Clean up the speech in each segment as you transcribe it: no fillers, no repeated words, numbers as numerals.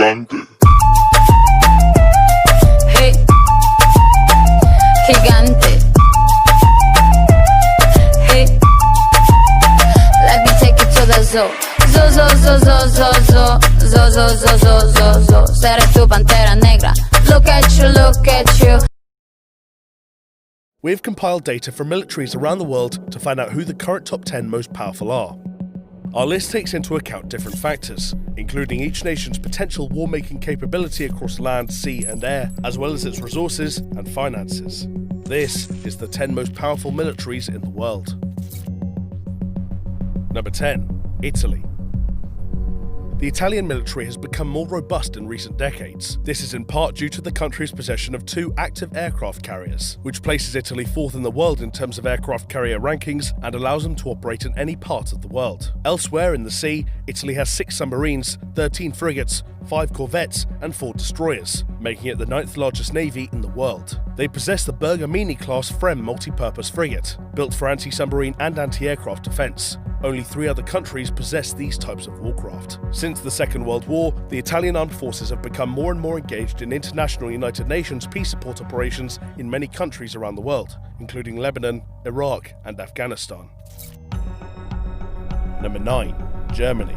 Gigante. Hey, gigante. Hey, let me take you to the zoo. Zoo, zoo, zoo, zoo, zoo, zoo, zoo, zoo, zoo, zoo, zoo, zoo. Seré tu pantera negra. Look at you, look at you. We've compiled data from militaries around the world to find out who the current top 10 most powerful are. Our list takes into account different factors, including each nation's potential war-making capability across land, sea and air, as well as its resources and finances. This is the 10 most powerful militaries in the world. Number 10. Italy. The Italian military has become more robust in recent decades. This is in part due to the country's possession of 2 active aircraft carriers, which places Italy 4th in the world in terms of aircraft carrier rankings and allows them to operate in any part of the world. Elsewhere in the sea, Italy has 6 submarines, 13 frigates, 5 corvettes and 4 destroyers, making it the 9th largest navy in the world. They possess the Bergamini-class FREMM multi-purpose frigate, built for anti-submarine and anti-aircraft defence. Only 3 other countries possess these types of warcraft. Since the Second World War, the Italian armed forces have become more and more engaged in international United Nations peace support operations in many countries around the world, including Lebanon, Iraq and Afghanistan. Number 9. Germany.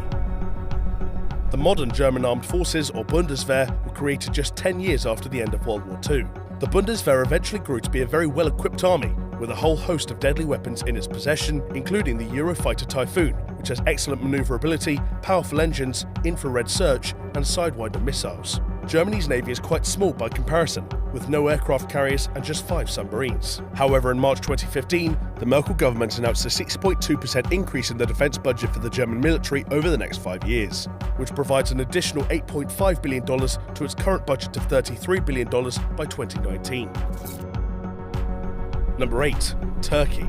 The modern German armed forces, or Bundeswehr, were created just 10 years after the end of World War II. The Bundeswehr eventually grew to be a very well-equipped army, with a whole host of deadly weapons in its possession, including the Eurofighter Typhoon, which has excellent maneuverability, powerful engines, infrared search, and Sidewinder missiles. Germany's navy is quite small by comparison, with no aircraft carriers and just 5 submarines. However, in March 2015, the Merkel government announced a 6.2% increase in the defence budget for the German military over the next 5 years, which provides an additional $8.5 billion to its current budget of $33 billion by 2019. Number 8. Turkey.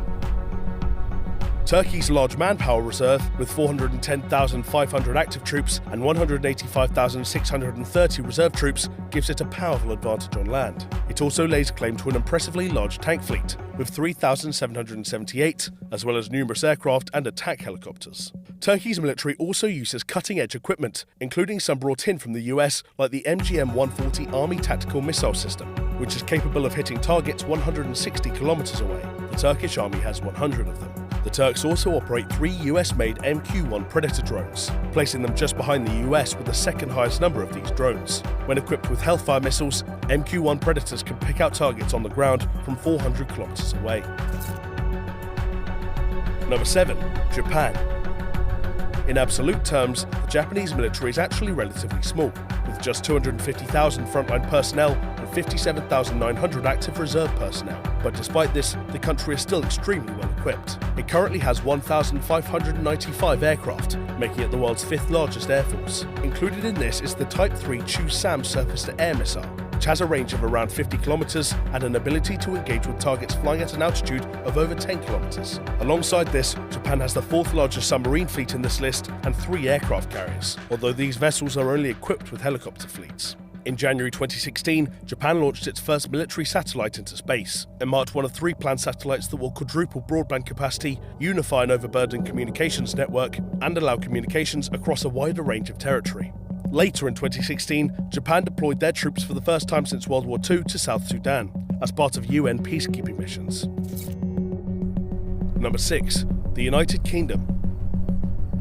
Turkey's large manpower reserve, with 410,500 active troops and 185,630 reserve troops, gives it a powerful advantage on land. It also lays claim to an impressively large tank fleet, with 3,778, as well as numerous aircraft and attack helicopters. Turkey's military also uses cutting-edge equipment, including some brought in from the US, like the MGM-140 Army Tactical Missile System, which is capable of hitting targets 160 kilometers away. The Turkish army has 100 of them. The Turks also operate 3 US-made MQ-1 Predator drones, placing them just behind the US with the second highest number of these drones. When equipped with Hellfire missiles, MQ-1 Predators can pick out targets on the ground from 400 kilometers away. Number 7. Japan. In absolute terms, the Japanese military is actually relatively small, with just 250,000 frontline personnel and 57,900 active reserve personnel. But despite this, the country is still extremely well equipped. It currently has 1,595 aircraft, making it the world's 5th largest air force. Included in this is the Type 3 Chu-Sam surface-to-air missile, which has a range of around 50 kilometers and an ability to engage with targets flying at an altitude of over 10 kilometers. Alongside this, Japan has the 4th largest submarine fleet in this list and 3 aircraft carriers, although these vessels are only equipped with helicopter fleets. In January 2016, Japan launched its first military satellite into space. It marked one of 3 planned satellites that will quadruple broadband capacity, unify an overburdened communications network, and allow communications across a wider range of territory. Later in 2016, Japan deployed their troops for the first time since World War II to South Sudan, as part of UN peacekeeping missions. Number 6. The United Kingdom.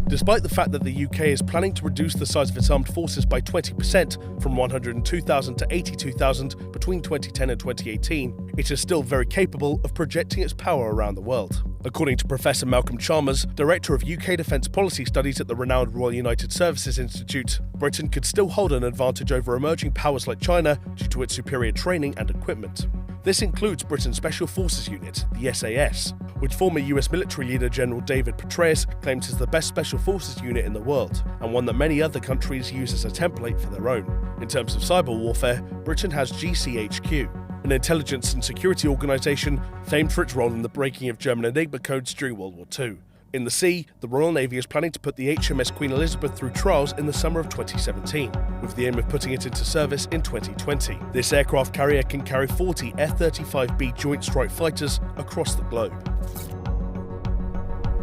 Despite the fact that the UK is planning to reduce the size of its armed forces by 20% from 102,000 to 82,000 between 2010 and 2018, it is still very capable of projecting its power around the world. According to Professor Malcolm Chalmers, Director of UK Defence Policy Studies at the renowned Royal United Services Institute, Britain could still hold an advantage over emerging powers like China due to its superior training and equipment. This includes Britain's Special Forces Unit, the SAS, which former US military leader General David Petraeus claims is the best special forces unit in the world, and one that many other countries use as a template for their own. In terms of cyber warfare, Britain has GCHQ, an intelligence and security organisation famed for its role in the breaking of German Enigma codes during World War II. In the sea, the Royal Navy is planning to put the HMS Queen Elizabeth through trials in the summer of 2017, with the aim of putting it into service in 2020. This aircraft carrier can carry 40 F-35B Joint Strike Fighters across the globe.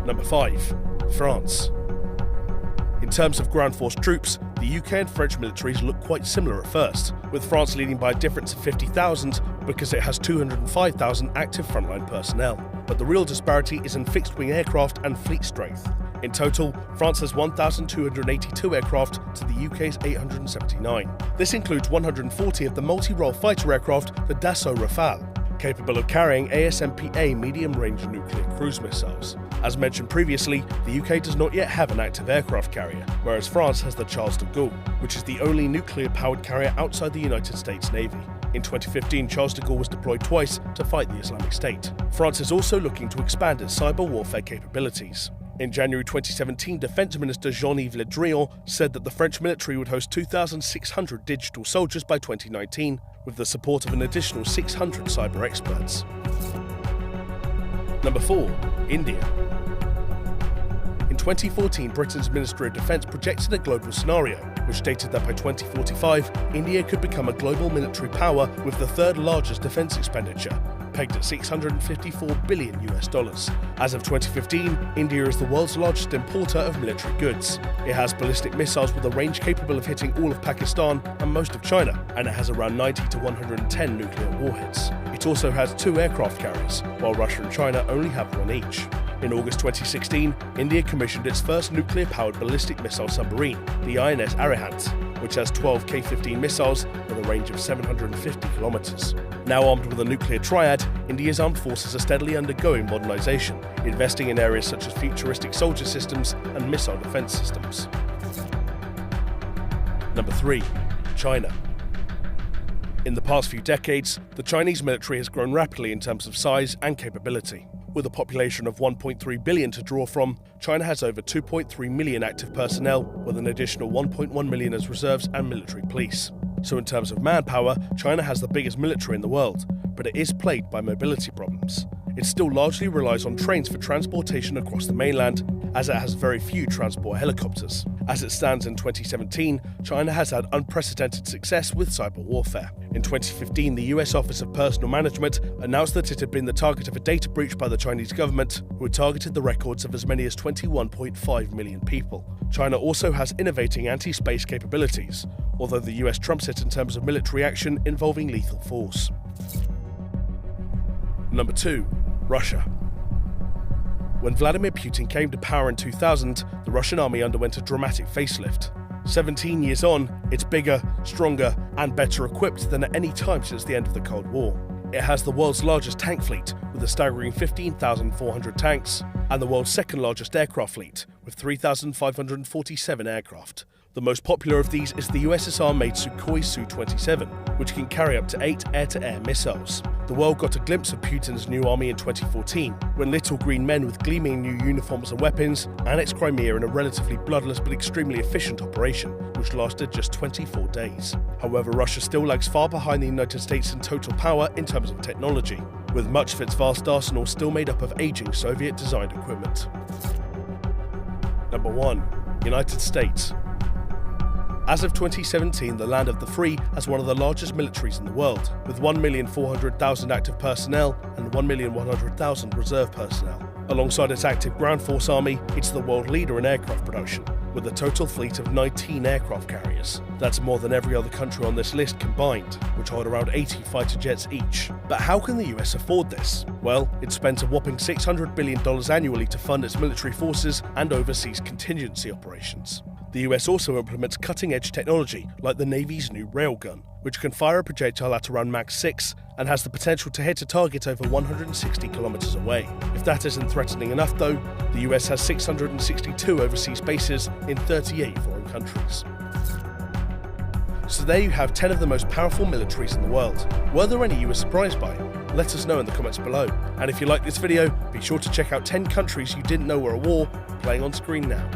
Number 5. France. In terms of ground force troops, the UK and French militaries look quite similar at first, with France leading by a difference of 50,000 because it has 205,000 active frontline personnel. But the real disparity is in fixed-wing aircraft and fleet strength. In total, France has 1,282 aircraft to the UK's 879. This includes 140 of the multi-role fighter aircraft, the Dassault Rafale, capable of carrying ASMPA medium-range nuclear cruise missiles. As mentioned previously, the UK does not yet have an active aircraft carrier, whereas France has the Charles de Gaulle, which is the only nuclear-powered carrier outside the United States Navy. In 2015, Charles de Gaulle was deployed twice to fight the Islamic State. France is also looking to expand its cyber warfare capabilities. In January 2017, Defense Minister Jean-Yves Le Drian said that the French military would host 2,600 digital soldiers by 2019, with the support of an additional 600 cyber experts. Number 4. India. In 2014, Britain's Ministry of Defence projected a global scenario, which stated that by 2045, India could become a global military power with the third largest defence expenditure, pegged at $654 billion. As of 2015, India is the world's largest importer of military goods. It has ballistic missiles with a range capable of hitting all of Pakistan and most of China, and it has around 90 to 110 nuclear warheads. It also has 2 aircraft carriers, while Russia and China only have 1 each. In August 2016, India commissioned its first nuclear-powered ballistic missile submarine, the INS Arihant, which has 12 K-15 missiles with a range of 750 kilometers. Now armed with a nuclear triad, India's armed forces are steadily undergoing modernization, investing in areas such as futuristic soldier systems and missile defense systems. Number 3. China. In the past few decades, the Chinese military has grown rapidly in terms of size and capability. With a population of 1.3 billion to draw from, China has over 2.3 million active personnel, with an additional 1.1 million as reserves and military police. So in terms of manpower, China has the biggest military in the world, but it is plagued by mobility problems. It still largely relies on trains for transportation across the mainland, as it has very few transport helicopters. As it stands in 2017, China has had unprecedented success with cyber warfare. In 2015, the US Office of Personnel Management announced that it had been the target of a data breach by the Chinese government, who had targeted the records of as many as 21.5 million people. China also has innovating anti-space capabilities, although the US trumps it in terms of military action involving lethal force. Number 2. Russia. When Vladimir Putin came to power in 2000, the Russian army underwent a dramatic facelift. 17 years on, it's bigger, stronger, and better equipped than at any time since the end of the Cold War. It has the world's largest tank fleet, with a staggering 15,400 tanks, and the world's second largest aircraft fleet, with 3,547 aircraft. The most popular of these is the USSR-made Sukhoi Su-27, which can carry up to 8 air-to-air missiles. The world got a glimpse of Putin's new army in 2014, when little green men with gleaming new uniforms and weapons annexed Crimea in a relatively bloodless but extremely efficient operation, which lasted just 24 days. However, Russia still lags far behind the United States in total power in terms of technology, with much of its vast arsenal still made up of aging Soviet-designed equipment. Number 1. United States. As of 2017, the land of the free has one of the largest militaries in the world, with 1,400,000 active personnel and 1,100,000 reserve personnel. Alongside its active ground force army, it's the world leader in aircraft production, with a total fleet of 19 aircraft carriers. That's more than every other country on this list combined, which hold around 80 fighter jets each. But how can the US afford this? Well, it spends a whopping $600 billion annually to fund its military forces and overseas contingency operations. The US also implements cutting-edge technology like the Navy's new railgun, which can fire a projectile at around Mach 6 and has the potential to hit a target over 160 kilometers away. If that isn't threatening enough though, the US has 662 overseas bases in 38 foreign countries. So there you have 10 of the most powerful militaries in the world. Were there any you were surprised by? Let us know in the comments below. And if you like this video, be sure to check out 10 countries you didn't know were at war, playing on screen now.